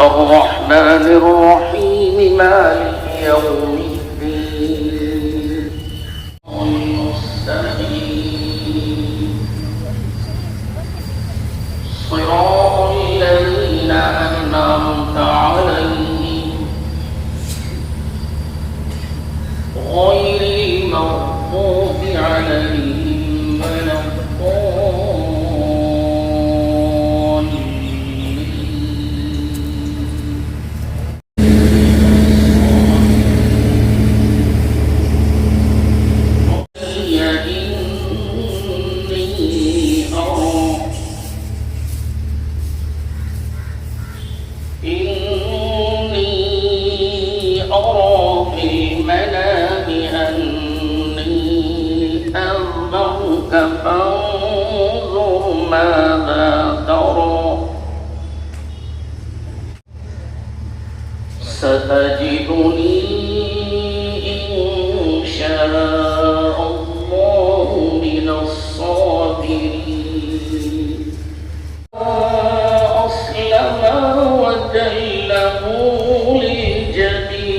الرحمن الرحيم مالك يوم الدين المستقيم صراط الذين أنعمت عليهم غير المغضوب عليهم ولا فانظر ماذا ترى ستجدني إن شاء الله من الصابرين أسلم وتله للجبين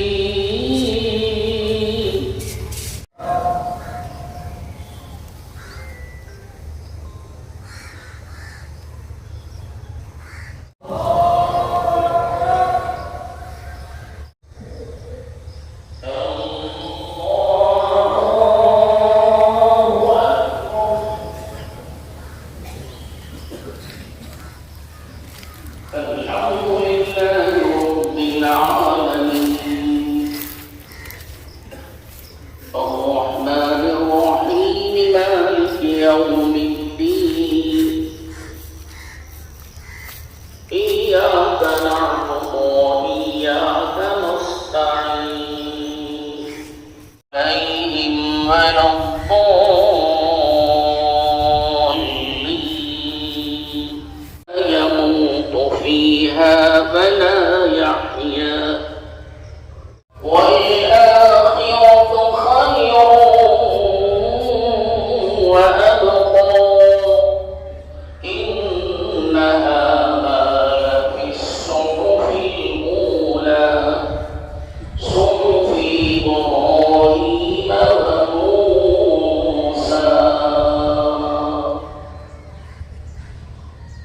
يوم الدين إياك نعبد وإياك نستعين عليهم ولا الضالين يموت فيها ولا يحيا والآخرة خير وأبقى إن هذا لفي الصحف الأولى صحف إبراهيم وموسى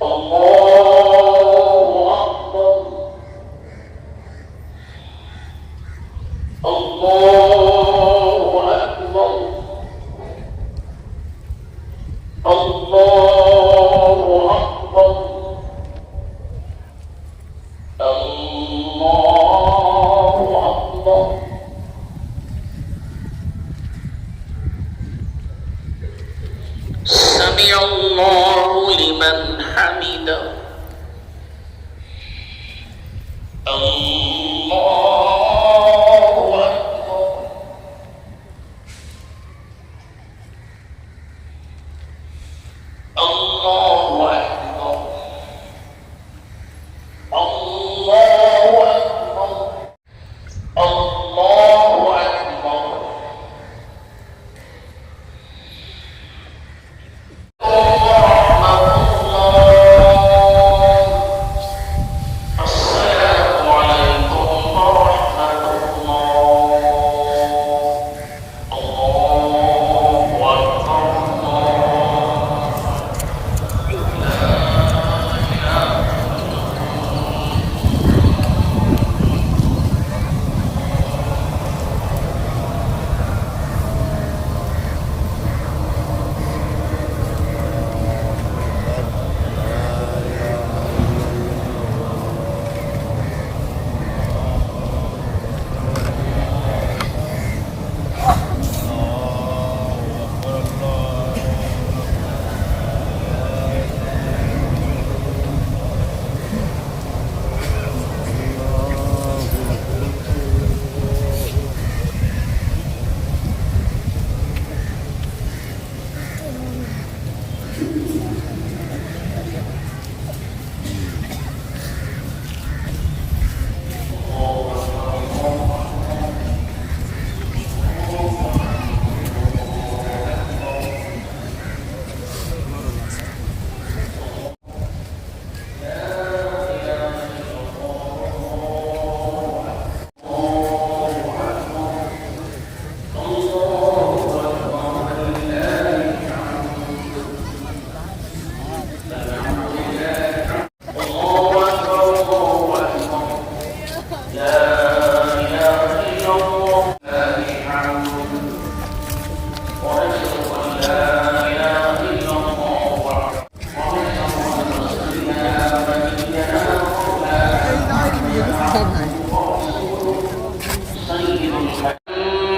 الله أكبر الله أكبر الله أكبر الله أكبر سمع الله لمن حمده الله أكبر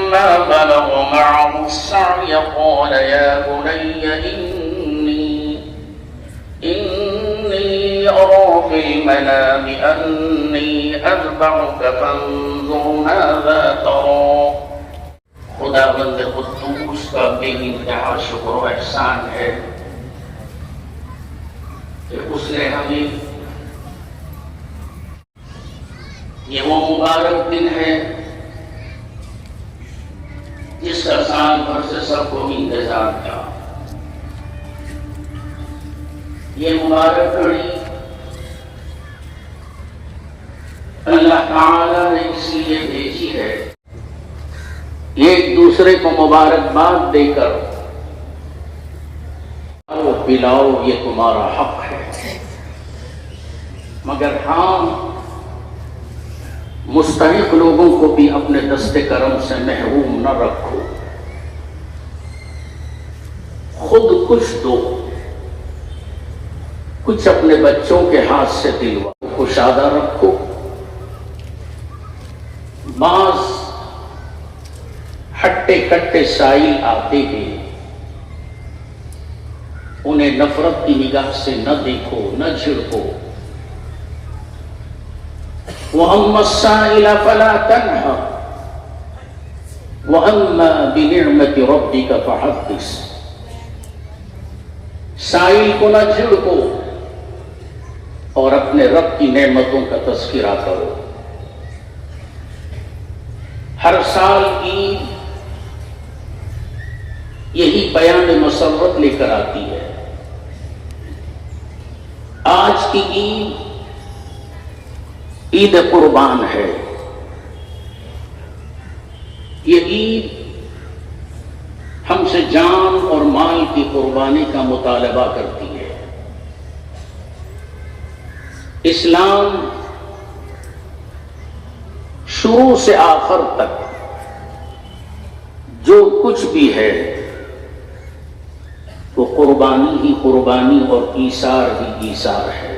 فلما بلغ معه السعي قال يا بني إني أرى في المنام أني أذبحك فانظر ماذا ترى. خداوند قدوس کا بے انتہا شکر و احسان ہے کہ اس نے ہمیں یہ وہ مبارک دن ہے جس کا سال بھر سے سب کو انتظار تھا. یہ مبارک گھڑی اللہ تعالی نے اس لیے بھیجی ہے ایک دوسرے کو مبارکباد دے کر کھاؤ پلاؤ یہ تمہارا حق ہے، مگر ہاں مستحق لوگوں کو بھی اپنے دست کرم سے محروم نہ رکھو. خود کچھ دو، کچھ اپنے بچوں کے ہاتھ سے دلواؤ، کشادہ رکھو. بعض ہٹے کٹے سائل آتے ہیں، انہیں نفرت کی نگاہ سے نہ دیکھو، نہ جھڑکو. وَأَمَّا السَّائِلَ فَلَا تَنْهَرْ وَأَمَّا بِنِعْمَةِ رَبِّكَ فَحَدِّثْ. سائل کو نہ جھڑکو اور اپنے رب کی نعمتوں کا تذکرہ کرو. ہر سال عید یہی بیان مسرت لے کر آتی ہے. آج کی عید قربان ہے. یہ عید ہم سے جان اور مال کی قربانی کا مطالبہ کرتی ہے. اسلام شروع سے آخر تک جو کچھ بھی ہے وہ قربانی ہی قربانی اور ایثار ہی ایثار ہے.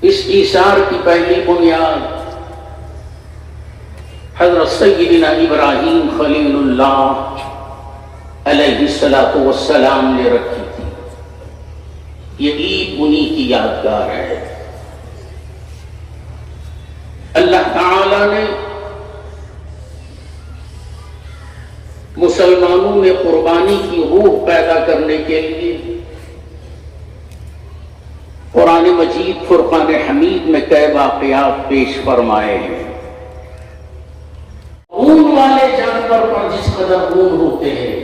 اس ایثار کی پہلی بنیاد حضرت سیدنا ابراہیم خلیل اللہ علیہ السلام نے رکھی تھی. یہ عید انہی کی یادگار ہے. اللہ تعالی نے مسلمانوں میں قربانی کی روح پیدا کرنے کے لیے قرآن مجید فرقان حمید میں کئی واقعات پیش فرمائے ہیں. اون والے جانور پر جس قدر اون ہوتے ہیں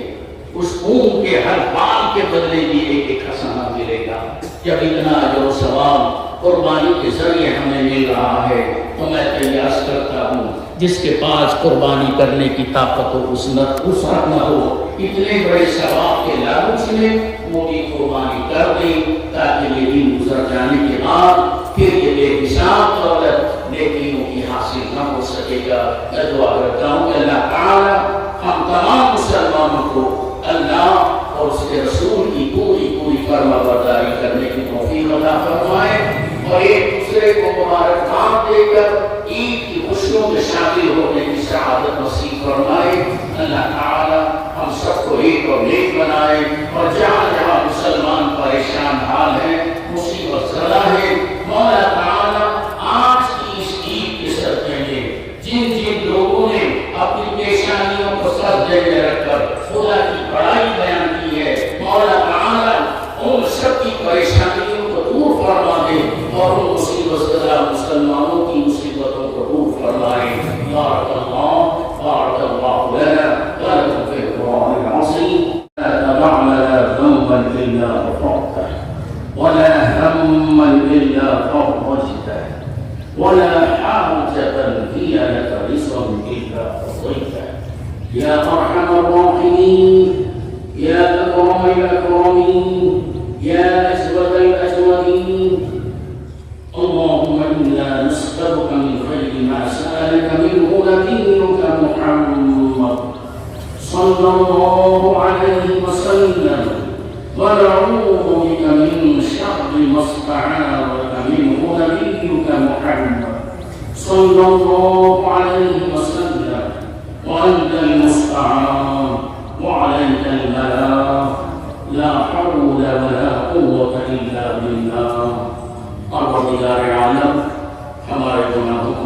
اس اون کے ہر بال کے بدلے بھی ایک ایک حسنہ ملے گا. جب اتنا اجر و ثواب قربانی کے ذریعے ہمیں مل رہا ہے تو میں قیاس کرتا ہوں جس کے پاس قربانی کرنے کی طاقت و وسعت نہ ہو اتنے بڑے ثواب کے لالچ میں وہ بھی قربانی کر دیں تاکہ یہ دن گزر جانے کے بعد پھر یہ بے حساب دولت نیکیوں کی حاصل نہ ہو سکے گا. میں دعا کرتا ہوں کہ اللہ تعالی ہم تمام مسلمانوں کو اللہ اور اس کے رسول کی پوری فرما برداری کرنے کی توفیق عطا فرمائے اور ایک دوسرے کو مبارکباد دے کر عید کی خوشیوں میں شامل ہونے کی سعادت نصیب فرمائے. اللہ تعالی ہم سب کو ایک اور نیک بنائے اور جہاں جہاں مسلمان پریشان حال ہیں مصیبت زدہ ہے مولا تعالی آج کی اس عید کے صدقے میں جن لوگوں نے اپنی پیشانیوں کو سجدے میں رکھ کر خدا کی بڑائی بیان کی ہے مولا تعالی ان سب کی پریشانیوں کو دور فرما دے اور ان مصیبت زدہ مسلمانوں کی مصیبتوں کو دور فرمائے. بارک اللہ لنا ولکم فی القرآن العظیم. لا تدع لنا ذنبا الا غفرته ولا هما الا فرجته ولا حاجة هي لك رزقا الا قضيتها يا ارحم الراحمين يا اكرم الاكرمين يا أجود الأجودين. اللهم إنا نسألك من خير ما سألك منه نبيك محمد صلى الله عليه وسلم ونعوذ بك من شر ما استعاذك منه نبيك محمد صلى الله عليه وسلم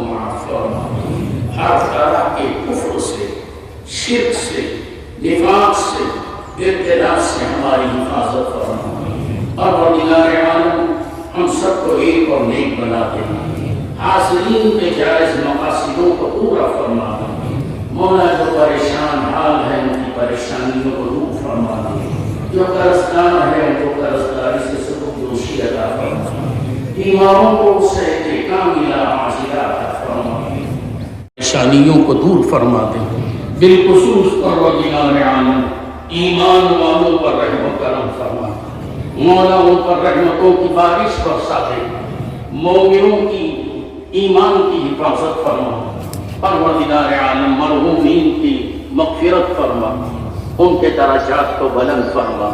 کو معاف فرما، ہر طرح کے کفر سے، شرک سے، نفاق سے، ابتلاء سے ہماری حفاظت فرما۔ پروردگار عالم ہم سب کو ایک اور نیک بنا دے، حاصلین کے جائز مقاصدوں کو پورا فرما دے۔ مولا جو پریشان حال ہے ان کی پریشانیوں کو دور فرما دے، جو قرضدار ہے ان کو قرضداری سے سبکدوشی عطا فرما، بیماروں کو صحت کاملہ عاجلہ عطا فرما، پریشانیوں کو دور فرما دے۔ بالخصوص پروردگار عالم ایمان والوں پر رحم و کرم فرما، مولا ان پر رحمتوں کی بارش برسا دے، مومنوں کی ایمان کی حفاظت فرما۔ پروردگار عالم مرحومین کی مغفرت فرما، ان کے درجات کو بلند فرما،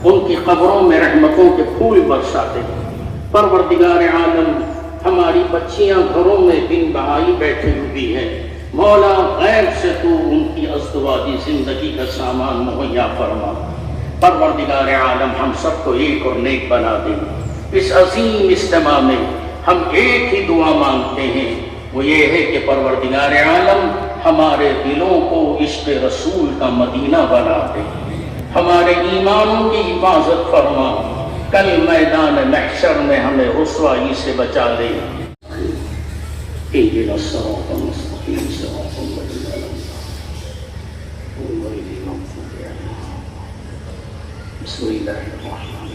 ان کی قبروں میں رحمتوں کے پھول برسا دے۔ پروردگار عالم ہماری بچیاں گھروں میں دن بہائی بیٹھی ہوئی ہیں، مولا غیب سے تو ان کی ازدواجی زندگی کا سامان مہیا فرما۔ پروردگار عالم ہم سب کو ایک اور نیک بنا دے۔ اس عظیم اجتماع میں ہم ایک ہی دعا مانگتے ہیں، وہ یہ ہے کہ پروردگار عالم ہمارے دلوں کو عشق رسول کا مدینہ بنا دے، ہمارے ایمانوں کی حفاظت فرما، کل میدان محشر میں ہمیں رسوائی سے بچا لے۔ اهدنا الصراط المستقيم صراط الذين أنعمت عليهم غير المغضوب عليهم بسم الله الرحمن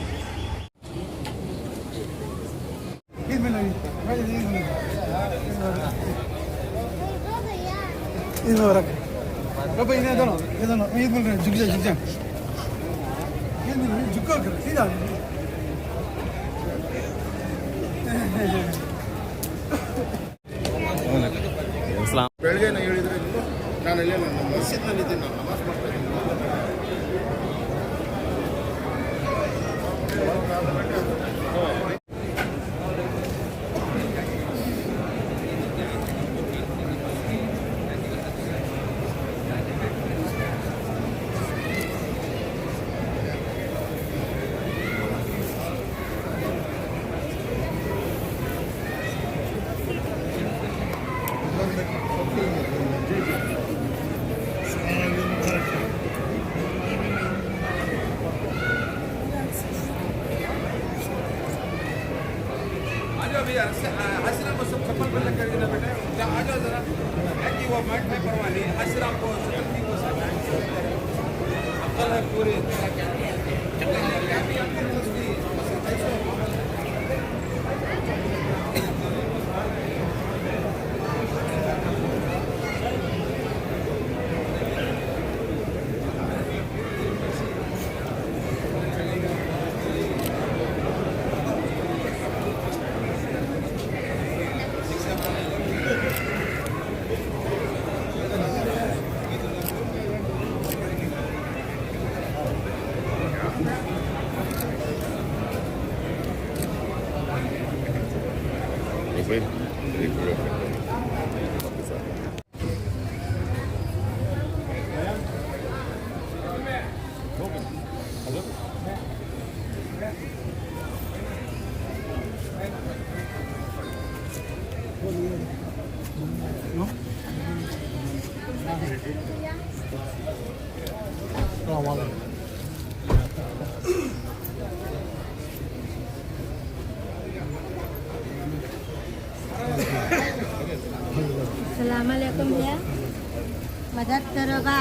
ಬೆಳಗ್ಗೆ ಹೇಳಿದ್ರೆ ನಾನು ಇಲ್ಲೇ ನನ್ನ ಮಸ್ಜಿದ್ನಲ್ಲಿದ್ದೀನಿ, ನಾನು ನಮಾಜ್ ಮಾಡ್ತಾ ಇದ್ದೀನಿ. حسرا کو سب چپل بند کر دینا بیٹا، آ جاؤ ذرا وہ مائک میں پروانی حسرا کو سکتی کو عقل ہے پوری Assalamualaikum ya. Madad teroga.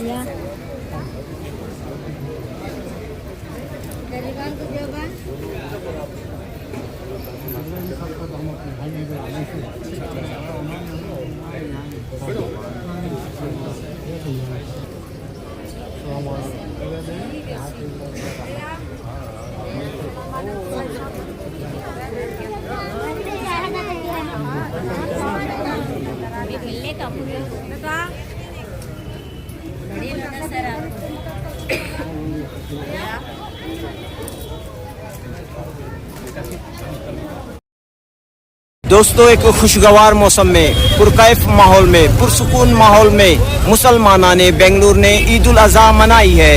Ya. Dari kan tu dia bang. دوستو، ایک خوشگوار موسم میں، پرکیف ماحول میں، پرسکون ماحول میں مسلمانان بنگلور نے عید الاضحیٰ منائی ہے۔